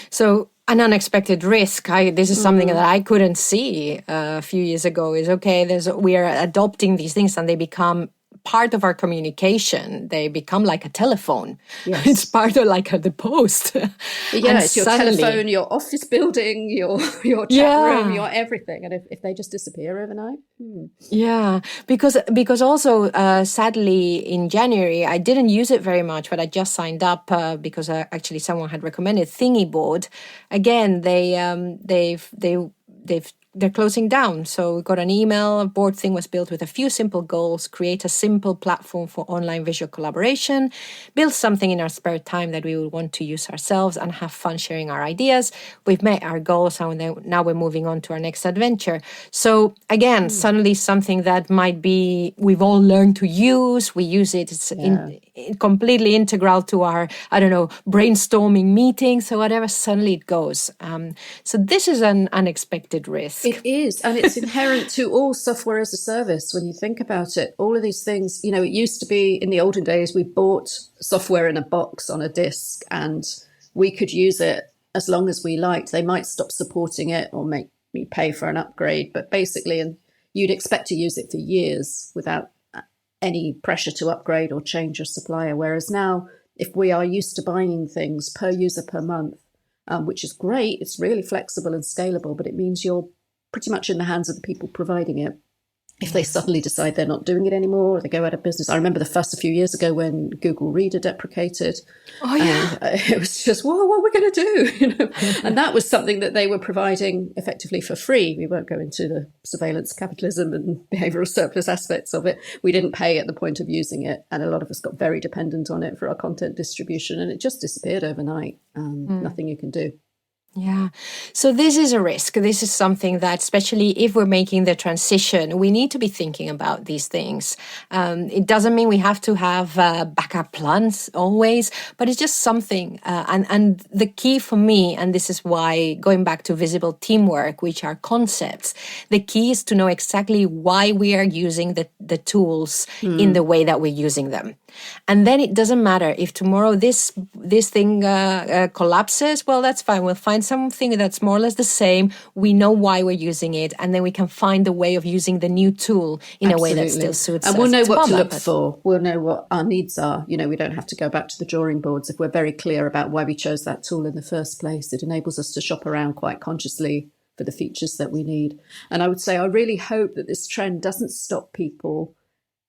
So an unexpected risk. This is something that I couldn't see a few years ago. Is okay. We are adopting these things, and they become part of our communication. They become like a telephone. Yes. It's part of like the post. Yeah, And it's your telephone, your office building, your chat room, your everything. And if they just disappear overnight. Yeah, because also sadly in January I didn't use it very much, but I just signed up because actually someone had recommended Thingiboard. Again, they're closing down. So we got an email. A board thing was built with a few simple goals: create a simple platform for online visual collaboration, build something in our spare time that we would want to use ourselves, and have fun sharing our ideas. We've met our goals, and now we're moving on to our next adventure. So again, suddenly something that might be we've all learned to use. We use it. It's completely integral to our, I don't know, brainstorming meetings or whatever. Suddenly it goes. So this is an unexpected risk. It is, and it's inherent to all software as a service when you think about it. All of these things, it used to be in the olden days, we bought software in a box on a disk and we could use it as long as we liked. They might stop supporting it or make me pay for an upgrade, but basically, and you'd expect to use it for years without any pressure to upgrade or change your supplier. Whereas now, if we are used to buying things per user per month, which is great, it's really flexible and scalable, but it means you're pretty much in the hands of the people providing it. If they suddenly decide they're not doing it anymore or they go out of business. I remember the fuss a few years ago when Google Reader deprecated. Oh, yeah. And it was just, well, what are we going to do? And that was something that they were providing effectively for free. We won't go into the surveillance capitalism and behavioral surplus aspects of it. We didn't pay at the point of using it. And a lot of us got very dependent on it for our content distribution. And it just disappeared overnight. Nothing you can do. Yeah. So this is a risk. This is something that, especially if we're making the transition, we need to be thinking about these things. It doesn't mean we have to have backup plans always, but it's just something. And the key for me, and this is why going back to visible teamwork, which are concepts, the key is to know exactly why we are using the tools in the way that we're using them. And then it doesn't matter if tomorrow this thing collapses. Well, that's fine. We'll find something that's more or less the same. We know why we're using it, and then we can find a way of using the new tool in a way that still suits us. And we'll know what to look for. We'll know what our needs are. We don't have to go back to the drawing boards. If we're very clear about why we chose that tool in the first place, it enables us to shop around quite consciously for the features that we need. And I would say I really hope that this trend doesn't stop people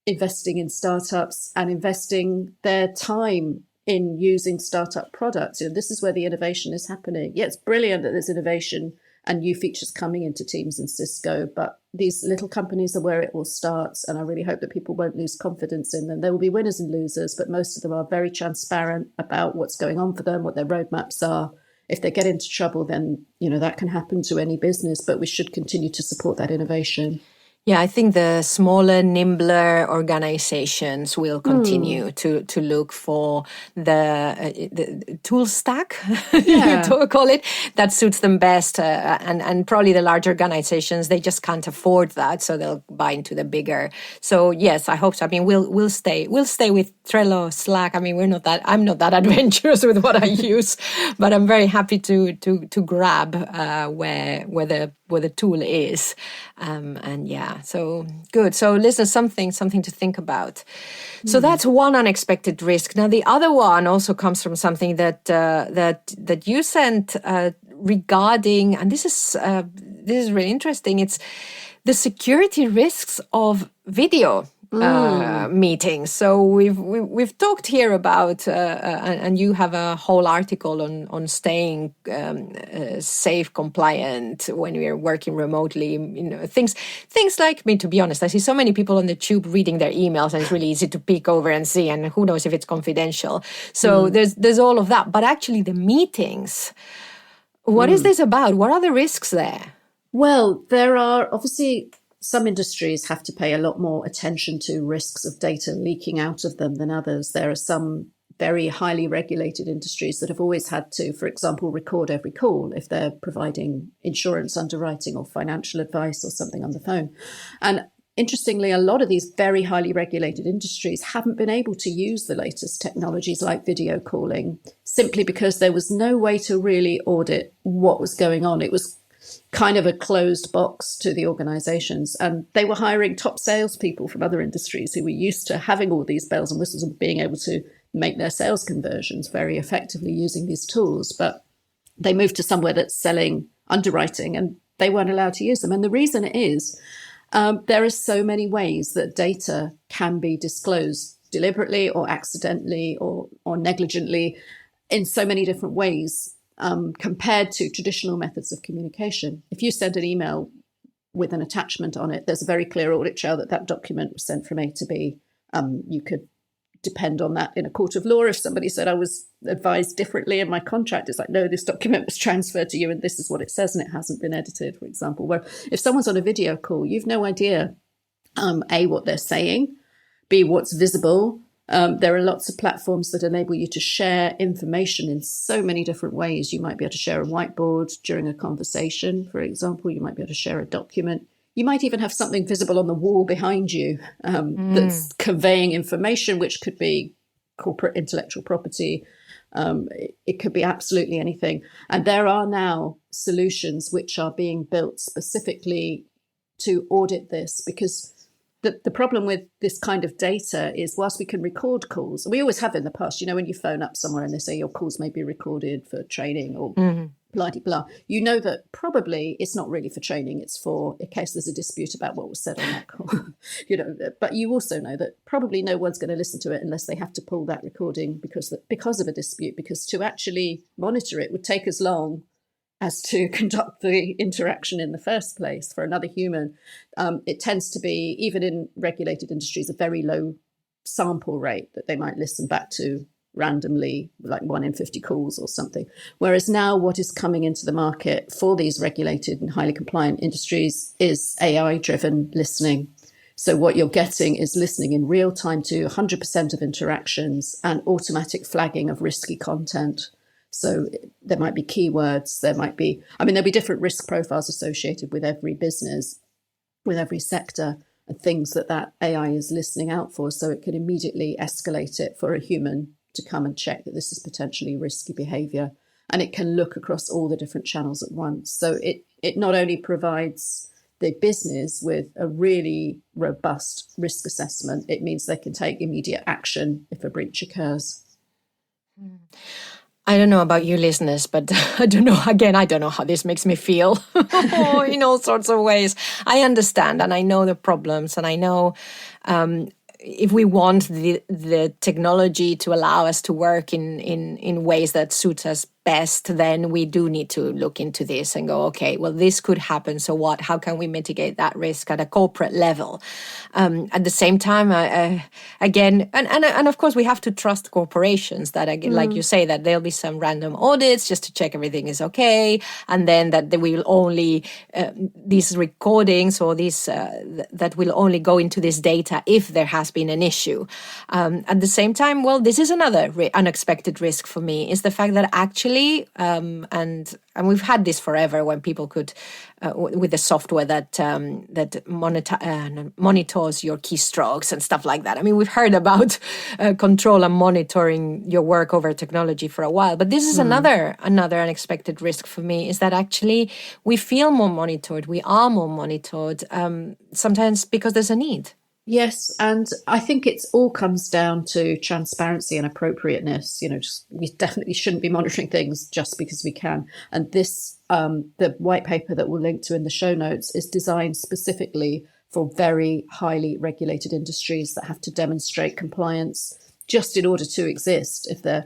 investing in startups and investing their time in using startup products. This is where the innovation is happening. Yeah, it's brilliant that there's innovation and new features coming into Teams and Cisco, but these little companies are where it all starts. And I really hope that people won't lose confidence in them. There will be winners and losers, but most of them are very transparent about what's going on for them, what their roadmaps are. If they get into trouble, then, that can happen to any business, but we should continue to support that innovation. Yeah, I think the smaller, nimbler organizations will continue to look for the tool stack, you call it, that suits them best. And probably the large organizations, they just can't afford that, so they'll buy into the bigger. So yes, I hope so. I mean, we'll stay with Trello, Slack. I mean, I'm not that adventurous with what I use, but I'm very happy to grab where the tool is, and yeah. So good. So listen, something to think about. So that's one unexpected risk. Now the other one also comes from something that you sent regarding, and this is really interesting. It's the security risks of video meetings. So we've talked here about, and you have a whole article on staying safe, compliant when we are working remotely. Things like me. To be honest, I see so many people on the tube reading their emails, and it's really easy to peek over and see, and who knows if it's confidential. So there's all of that. But actually, the meetings. What is this about? What are the risks there? Well, there are obviously. Some industries have to pay a lot more attention to risks of data leaking out of them than others. There are some very highly regulated industries that have always had to, for example, record every call if they're providing insurance underwriting or financial advice or something on the phone. And interestingly, a lot of these very highly regulated industries haven't been able to use the latest technologies like video calling simply because there was no way to really audit what was going on. It was kind of a closed box to the organizations, and they were hiring top salespeople from other industries who were used to having all these bells and whistles and being able to make their sales conversions very effectively using these tools. But they moved to somewhere that's selling underwriting, and they weren't allowed to use them. And the reason is there are so many ways that data can be disclosed deliberately or accidentally or negligently in so many different ways compared to traditional methods of communication. If you send an email with an attachment on it, there's a very clear audit trail that that document was sent from A to B. You could depend on that in a court of law. If somebody said I was advised differently in my contract, it's like, no, this document was transferred to you and this is what it says and it hasn't been edited, for example. Where if someone's on a video call, you've no idea, A, what they're saying, B, what's visible. There are lots of platforms that enable you to share information in so many different ways. You might be able to share a whiteboard during a conversation, for example. You might be able to share a document. You might even have something visible on the wall behind you that's conveying information, which could be corporate intellectual property. It could be absolutely anything. And there are now solutions which are being built specifically to audit this, because the problem with this kind of data is, whilst we can record calls, we always have in the past, when you phone up somewhere and they say your calls may be recorded for training or blah, blah, you know that probably it's not really for training, it's for in case there's a dispute about what was said on that call. But you also know that probably no one's going to listen to it unless they have to pull that recording because of a dispute, because to actually monitor it would take as long as to conduct the interaction in the first place for another human. It tends to be, even in regulated industries, a very low sample rate that they might listen back to randomly, like 1 in 50 calls or something. Whereas now what is coming into the market for these regulated and highly compliant industries is AI-driven listening. So what you're getting is listening in real time to 100% of interactions and automatic flagging of risky content. So there might be keywords, there'll be different risk profiles associated with every business, with every sector, and things that AI is listening out for. So it can immediately escalate it for a human to come and check that this is potentially risky behavior. And it can look across all the different channels at once. So it not only provides the business with a really robust risk assessment, it means they can take immediate action if a breach occurs. I don't know about you listeners, but I don't know how this makes me feel in all sorts of ways. I understand and I know the problems, and I know if we want the technology to allow us to work in ways that suit us best, then we do need to look into this and go, okay, well, this could happen. So what? How can we mitigate that risk at a corporate level? At the same time, again, and of course, we have to trust corporations that, again, like you say, that there'll be some random audits just to check everything is okay, and then that they will only these recordings or these that will only go into this data if there has been an issue. At the same time, well, this is another unexpected risk for me, is the fact that actually, and we've had this forever, when people could, with the software that monitors your keystrokes and stuff like that. I mean, we've heard about control and monitoring your work over technology for a while, but this is another unexpected risk for me, is that actually we feel more monitored, we are more monitored, sometimes because there's a need. Yes, and I think it all comes down to transparency and appropriateness. We definitely shouldn't be monitoring things just because we can. And this, the white paper that we'll link to in the show notes, is designed specifically for very highly regulated industries that have to demonstrate compliance just in order to exist. If they're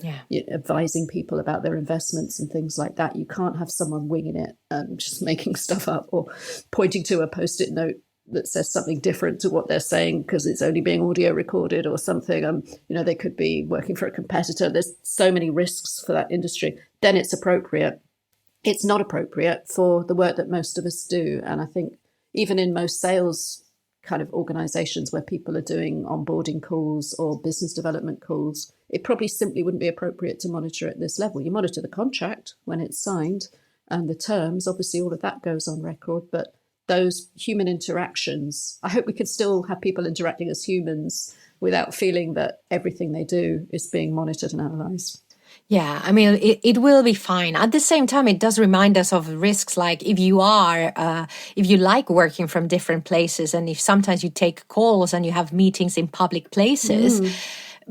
advising people about their investments and things like that, you can't have someone winging it and just making stuff up or pointing to a post-it note that says something different to what they're saying because it's only being audio recorded or something. They could be working for a competitor. There's so many risks for that industry. Then it's appropriate. It's not appropriate for the work that most of us do. And I think even in most sales kind of organizations where people are doing onboarding calls or business development calls, it probably simply wouldn't be appropriate to monitor at this level. You monitor the contract when it's signed and the terms, obviously all of that goes on record, but those human interactions, I hope we could still have people interacting as humans without feeling that everything they do is being monitored and analysed. Yeah, I mean, it will be fine. At the same time, it does remind us of risks. Like if you like working from different places, and if sometimes you take calls and you have meetings in public places,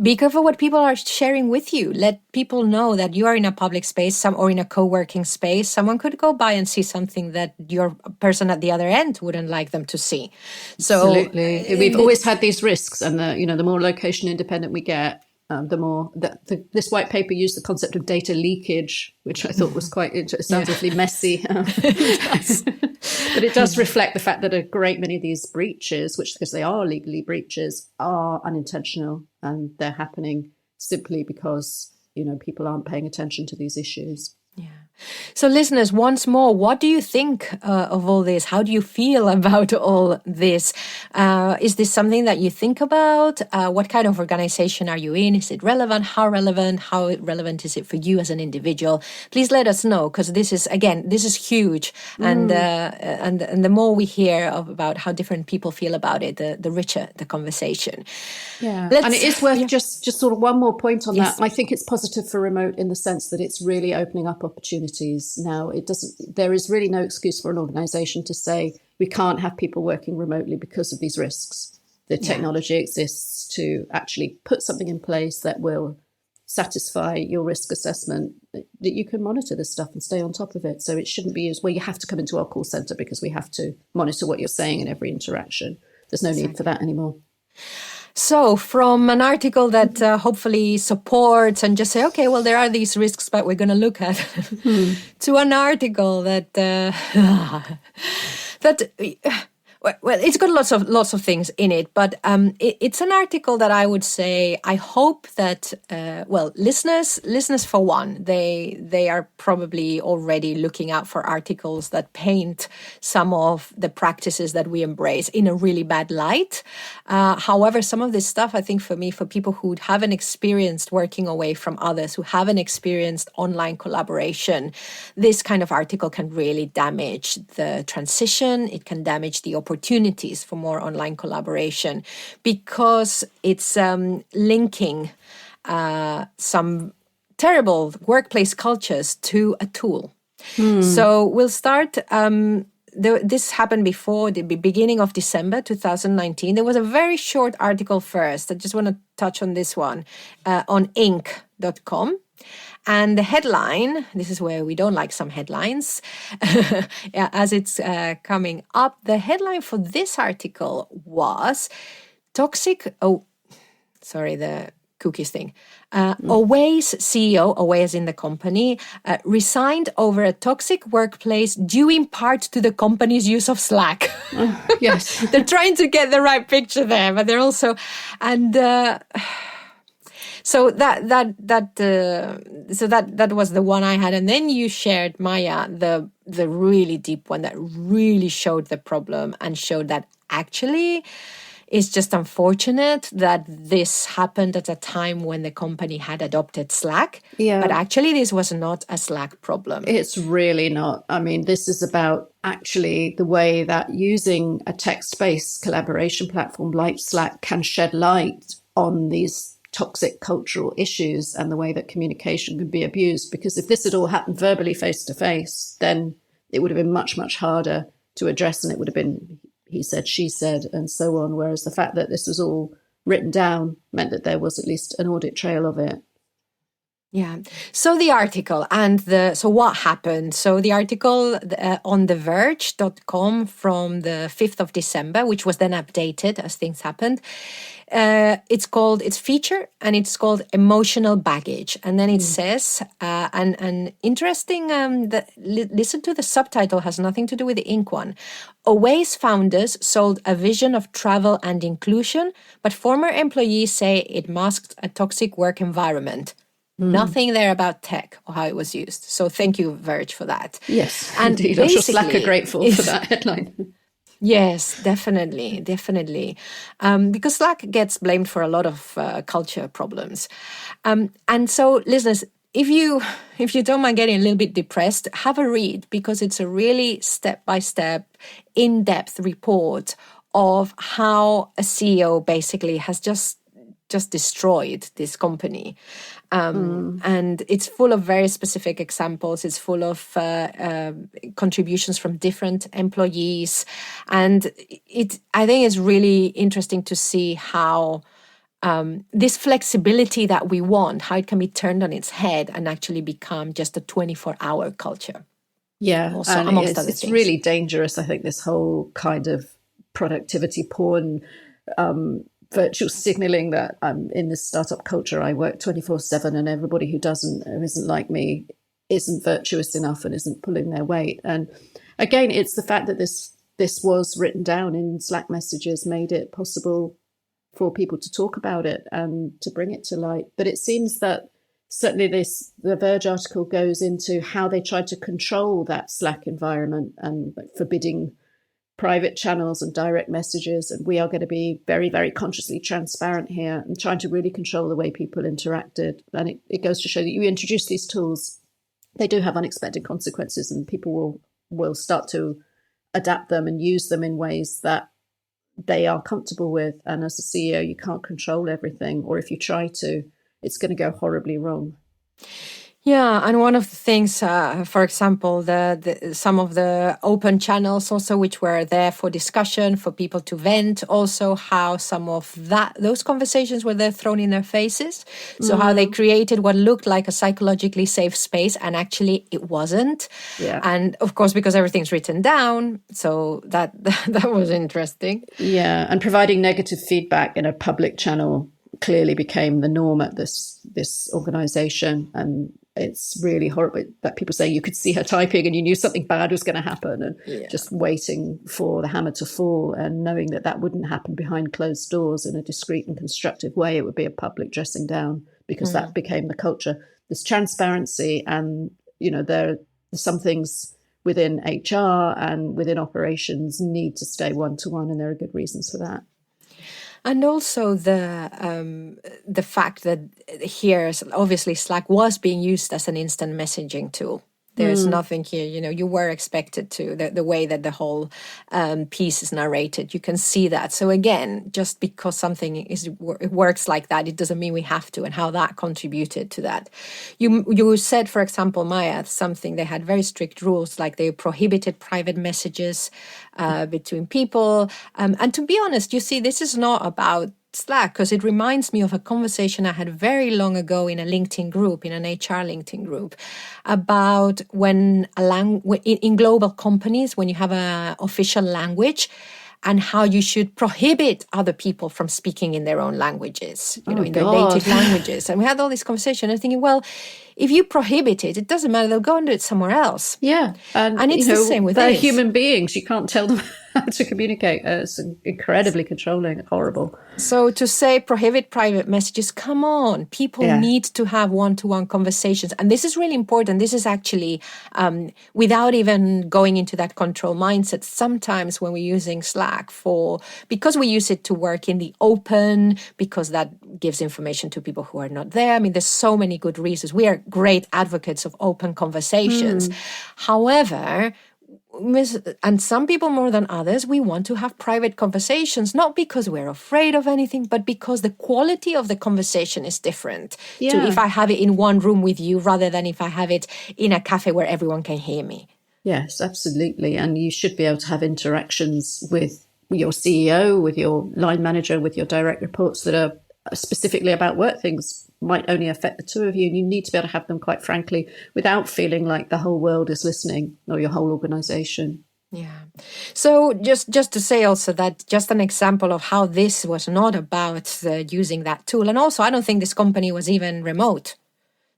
be careful what people are sharing with you. Let people know that you are in a public space, or in a co-working space. Someone could go by and see something that your person at the other end wouldn't like them to see. So Absolutely. We've always had these risks, and the more location independent we get, the more this white paper used the concept of data leakage, which I thought was quite interesting. It sounds awfully messy, but it does reflect the fact that a great many of these breaches, which because they are legally breaches, are unintentional, and they're happening simply because people aren't paying attention to these issues. Yeah. So listeners, once more, what do you think of all this? How do you feel about all this? Is this something that you think about? What kind of organization are you in? Is it relevant? How relevant? How relevant is it for you as an individual? Please let us know, because this is huge. And the more we hear about how different people feel about it, the richer the conversation. Yeah, and it is worth just sort of one more point on that. I think it's positive for remote in the sense that it's really opening up opportunities. Now, there is really no excuse for an organization to say we can't have people working remotely because of these risks. The technology exists to actually put something in place that will satisfy your risk assessment, that you can monitor this stuff and stay on top of it. So it shouldn't be used, well, you have to come into our call center because we have to monitor what you're saying in every interaction. There's no need for that anymore. So from an article that hopefully supports and just say, okay, well, there are these risks, but we're going to look at, to an article that well, it's got lots of things in it, but it's an article that I would say I hope that listeners for one, they are probably already looking out for articles that paint some of the practices that we embrace in a really bad light. However, some of this stuff, I think for people who haven't experienced working away from others, who haven't experienced online collaboration, this kind of article can really damage the transition. It can damage the opportunities for more online collaboration, because it's linking some terrible workplace cultures to a tool. So we'll start. This happened before the beginning of December 2019. There was a very short article first. I just want to touch on this one on Inc.com. And the headline, this is where we don't like some headlines, as it's coming up. The headline for this article was the cookies thing. Away's CEO, Away as in the company, resigned over a toxic workplace due in part to the company's use of Slack. Yes. They're trying to get the right picture there, but they're also... So that was the one I had, and then you shared, Maya, the really deep one that really showed the problem and showed that actually it's just unfortunate that this happened at a time when the company had adopted Slack. Yeah. But actually this was not a Slack problem. It's really not. I mean, this is about actually the way that using a text-based collaboration platform like Slack can shed light on these toxic cultural issues and the way that communication can be abused. Because if this had all happened verbally face to face, then it would have been much, much harder to address, and it would have been he said, she said, and so on. Whereas the fact that this was all written down meant that there was at least an audit trail of it. Yeah. So the article so what happened? So the article on theverge.com from the 5th of December, which was then updated as things happened. It's feature, and it's called emotional baggage. And then it says, and interesting, listen to the subtitle, has nothing to do with the Inc. one. Away's founders sold a vision of travel and inclusion, but former employees say it masked a toxic work environment. Nothing there about tech or how it was used. So thank you, Verge, for that. Yes, and indeed. I'm sure Slack are grateful for that headline. Yes, definitely. Because Slack gets blamed for a lot of culture problems. And so, listeners, if you don't mind getting a little bit depressed, have a read, because it's a really step-by-step, in-depth report of how a CEO basically has just just destroyed this company. And it's full of very specific examples. It's full of contributions from different employees. And I think it's really interesting to see how this flexibility that we want, how it can be turned on its head and actually become just a 24-hour culture. Yeah, Also, and amongst other it's things. really dangerous, I think, this whole kind of productivity porn, virtual signaling that I'm in this startup culture. I work 24/7 and everybody who isn't like me isn't virtuous enough and isn't pulling their weight. And again, it's the fact that this was written down in Slack messages made it possible for people to talk about it and to bring it to light. But it seems that certainly the Verge article goes into how they tried to control that Slack environment and forbidding private channels and direct messages. And we are going to be very, very consciously transparent here and trying to really control the way people interacted. And it goes to show that you introduce these tools, they do have unexpected consequences, and people will start to adapt them and use them in ways that they are comfortable with. And as a CEO, you can't control everything, or if you try to, it's going to go horribly wrong. Yeah, and one of the things, for example, some of the open channels also, which were there for discussion, for people to vent, also how some of those conversations were there thrown in their faces. So how they created what looked like a psychologically safe space, and actually it wasn't. Yeah. And of course, because everything's written down, so that was interesting. Yeah, and providing negative feedback in a public channel clearly became the norm at this organization. And it's really horrible that people say you could see her typing and you knew something bad was going to happen, and just waiting for the hammer to fall and knowing that wouldn't happen behind closed doors in a discreet and constructive way. It would be a public dressing down, because that became the culture. This transparency, and there are some things within HR and within operations need to stay one-to-one, and there are good reasons for that. And also the fact that here, obviously, Slack was being used as an instant messaging tool. There's nothing here, you were expected to, the way that the whole piece is narrated, you can see that. So again, just because something it works like that, it doesn't mean we have to, and how that contributed to that. You said, for example, Maya, something, they had very strict rules, like they prohibited private messages between people. And to be honest, you see, this is not about Slack, because it reminds me of a conversation I had very long ago in a LinkedIn group, in an HR LinkedIn group, about when in global companies, when you have an official language, and how you should prohibit other people from speaking in their own languages, in their native languages. And we had all this conversation, and thinking, well, if you prohibit it, it doesn't matter, they'll go and do it somewhere else. Yeah. And it's the same with this. They're human beings. You can't tell them how to communicate. It's incredibly controlling, horrible. So to say prohibit private messages, come on, people need to have one-to-one conversations. And this is really important. This is actually, without even going into that control mindset, sometimes when we're using Slack because we use it to work in the open, because that gives information to people who are not there. I mean, there's so many good reasons. We are great advocates of open conversations. However, and some people more than others, we want to have private conversations, not because we're afraid of anything, but because the quality of the conversation is different to if I have it in one room with you rather than if I have it in a cafe where everyone can hear me. Yes, absolutely. And you should be able to have interactions with your CEO, with your line manager, with your direct reports that are specifically about work things, might only affect the two of you, and you need to be able to have them, quite frankly, without feeling like the whole world is listening, or your whole organization. Yeah. So just to say also that just an example of how this was not about using that tool. And also, I don't think this company was even remote.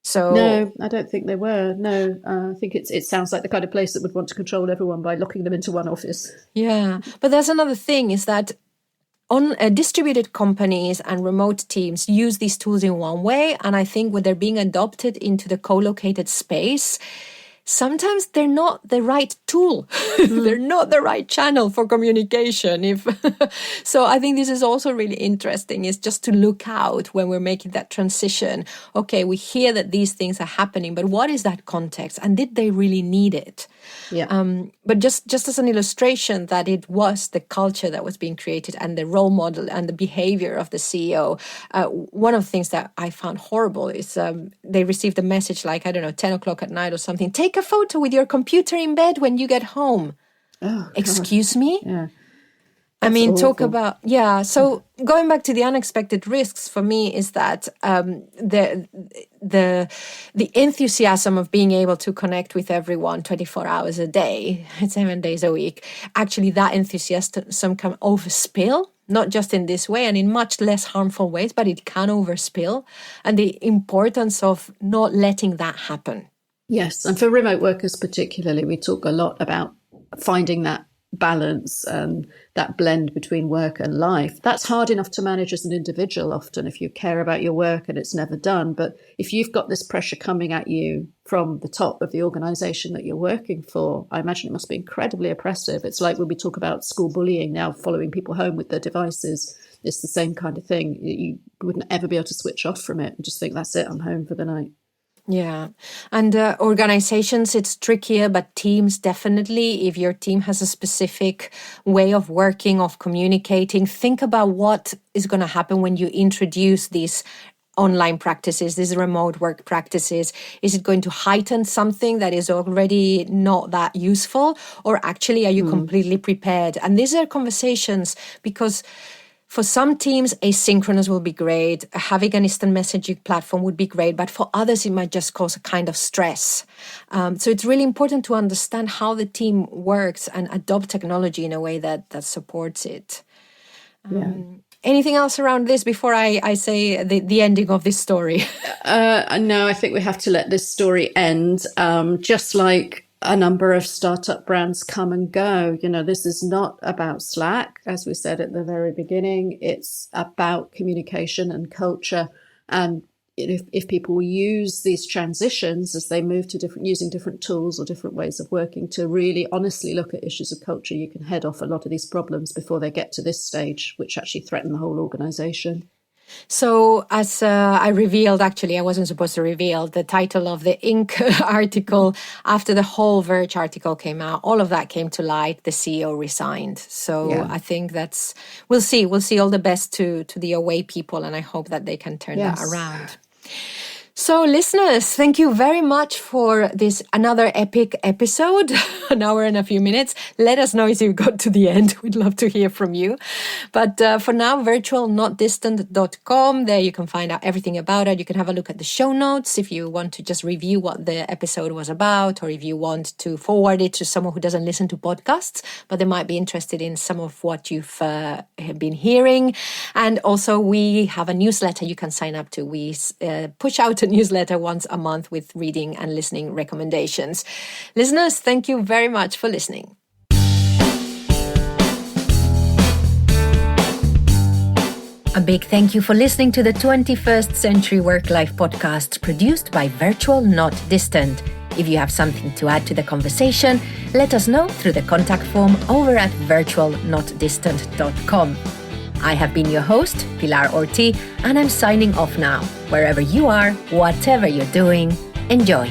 So no, I don't think they were. No, I think it sounds like the kind of place that would want to control everyone by locking them into one office. Yeah. But there's another thing, is that distributed companies and remote teams use these tools in one way. And I think when they're being adopted into the co-located space, sometimes they're not the right tool. They're not the right channel for communication. So I think this is also really interesting, is just to look out when we're making that transition. Okay, we hear that these things are happening, but what is that context? And did they really need it? But just as an illustration that it was the culture that was being created and the role model and the behavior of the CEO, one of the things that I found horrible is they received a message like, I don't know, 10 o'clock at night or something. Take a photo with your computer in bed when you get home. Oh, excuse me? Yeah. I mean, talk about, So going back to the unexpected risks for me is that the enthusiasm of being able to connect with everyone 24 hours a day, 7 days a week, actually that enthusiasm can overspill, not just in this way and in much less harmful ways, but it can overspill. And the importance of not letting that happen. Yes. And for remote workers particularly, we talk a lot about finding that balance and that blend between work and life. That's hard enough to manage as an individual often if you care about your work and it's never done. But if you've got this pressure coming at you from the top of the organization that you're working for, I imagine it must be incredibly oppressive. It's like when we talk about school bullying now, following people home with their devices. It's the same kind of thing. You wouldn't ever be able to switch off from it and just think, that's it, I'm home for the night. Yeah. And organizations, it's trickier, but teams definitely, if your team has a specific way of working, of communicating, think about what is going to happen when you introduce these online practices, these remote work practices. Is it going to heighten something that is already not that useful? Or actually, are you completely prepared? And these are conversations because for some teams, asynchronous will be great. Having an instant messaging platform would be great. But for others, it might just cause a kind of stress. So it's really important to understand how the team works and adopt technology in a way that supports it. Anything else around this before I say the ending of this story? No, I think we have to let this story end. Just like a number of startup brands come and go. You know, this is not about Slack, as we said at the very beginning. It's about communication and culture. And if people use these transitions as they move to using different tools or different ways of working to really honestly look at issues of culture, you can head off a lot of these problems before they get to this stage, which actually threaten the whole organization. So as I revealed, actually, I wasn't supposed to reveal the title of the Inc. article after the whole Verge article came out. All of that came to light. The CEO resigned. So I think we'll see all the best to the away people. And I hope that they can turn that around. So listeners, thank you very much for this another epic episode, an hour and a few minutes. Let us know if you got to the end. We'd love to hear from you. But for now, virtualnotdistant.com. There you can find out everything about it. You can have a look at the show notes if you want to just review what the episode was about, or if you want to forward it to someone who doesn't listen to podcasts, but they might be interested in some of what you've been hearing. And also we have a newsletter you can sign up to. We push out a newsletter once a month with reading and listening recommendations. Listeners, thank you very much for listening. A big thank you for listening to the 21st Century Work-Life podcast produced by Virtual Not Distant. If you have something to add to the conversation, let us know through the contact form over at virtualnotdistant.com. I have been your host, Pilar Orti, and I'm signing off now. Wherever you are, whatever you're doing, enjoy.